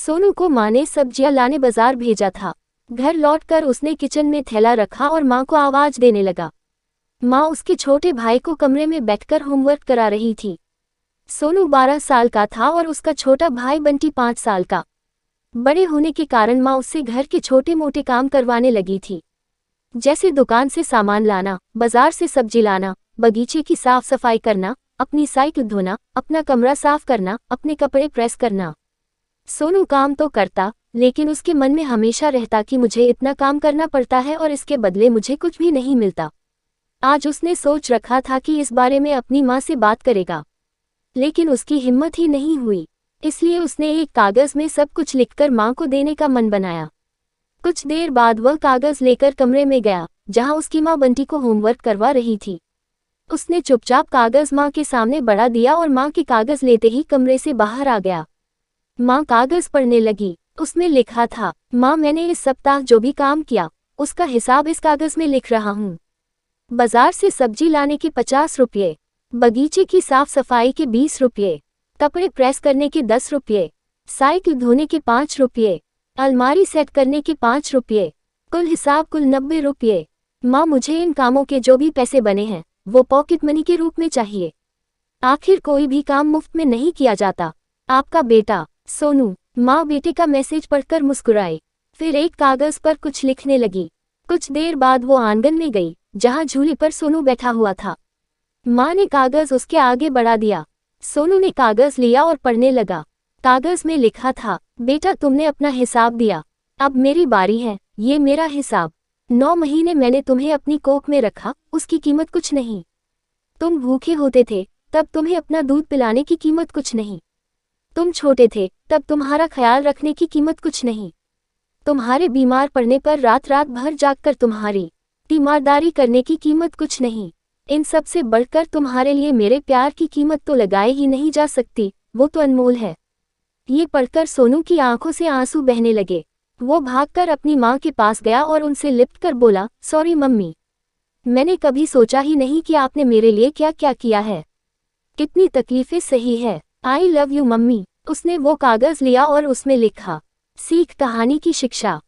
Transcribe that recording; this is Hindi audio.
सोनू को माँ ने सब्जियां लाने बाजार भेजा था। घर लौटकर उसने किचन में थैला रखा और माँ को आवाज देने लगा। माँ उसके छोटे भाई को कमरे में बैठकर होमवर्क करा रही थी। सोनू 12 साल का था और उसका छोटा भाई बंटी 5 साल का। बड़े होने के कारण माँ उससे घर के छोटे मोटे काम करवाने लगी थी, जैसे दुकान से सामान लाना, बाजार से सब्जी लाना, बगीचे की साफ सफाई करना, अपनी साइकिल धोना, अपना कमरा साफ करना, अपने कपड़े प्रेस करना। सोनू काम तो करता, लेकिन उसके मन में हमेशा रहता कि मुझे इतना काम करना पड़ता है और इसके बदले मुझे कुछ भी नहीं मिलता। आज उसने सोच रखा था कि इस बारे में अपनी माँ से बात करेगा, लेकिन उसकी हिम्मत ही नहीं हुई। इसलिए उसने एक कागज में सब कुछ लिखकर माँ को देने का मन बनाया। कुछ देर बाद वह कागज लेकर कमरे में गया, जहाँ उसकी माँ बंटी को होमवर्क करवा रही थी। उसने चुपचाप कागज माँ के सामने बढ़ा दिया और माँ के कागज लेते ही कमरे से बाहर आ गया। माँ कागज पढ़ने लगी। उसमें लिखा था, माँ मैंने इस सप्ताह जो भी काम किया उसका हिसाब इस कागज में लिख रहा हूँ। बाजार से सब्जी लाने के 50 रुपये, बगीचे की साफ सफाई के 20 रुपये, कपड़े प्रेस करने के 10 रुपये, साइकिल धोने के 5 रुपये, अलमारी सेट करने के 5 रुपये, कुल हिसाब कुल 90 रुपये। माँ मुझे इन कामों के जो भी पैसे बने हैं वो पॉकेट मनी के रूप में चाहिए। आखिर कोई भी काम मुफ्त में नहीं किया जाता। आपका बेटा सोनू। माँ बेटे का मैसेज पढ़कर मुस्कुराई, फिर एक कागज पर कुछ लिखने लगी। कुछ देर बाद वो आंगन में गई, जहाँ झूले पर सोनू बैठा हुआ था। माँ ने कागज उसके आगे बढ़ा दिया। सोनू ने कागज लिया और पढ़ने लगा। कागज में लिखा था, बेटा तुमने अपना हिसाब दिया, अब मेरी बारी है, ये मेरा हिसाब। 9 महीने मैंने तुम्हें अपनी कोख में रखा, उसकी कीमत कुछ नहीं। तुम भूखे होते थे तब तुम्हें अपना दूध पिलाने की कीमत कुछ नहीं। तुम छोटे थे तब तुम्हारा ख्याल रखने की कीमत कुछ नहीं। तुम्हारे बीमार पड़ने पर रात रात भर जागकर तुम्हारी तीमारदारी करने की कीमत कुछ नहीं। इन सब से बढ़कर तुम्हारे लिए मेरे प्यार की कीमत तो लगाए ही नहीं जा सकती, वो तो अनमोल है। ये पढ़कर सोनू की आंखों से आंसू बहने लगे। वो भागकर अपनी माँ के पास गया और उनसे लिपटकर बोला, सॉरी मम्मी, मैंने कभी सोचा ही नहीं कि आपने मेरे लिए क्या क्या किया है। कितनी तकलीफें सही है। I love you mummy. उसने वो कागज लिया और उसमें लिखा, सीख कहानी की शिक्षा।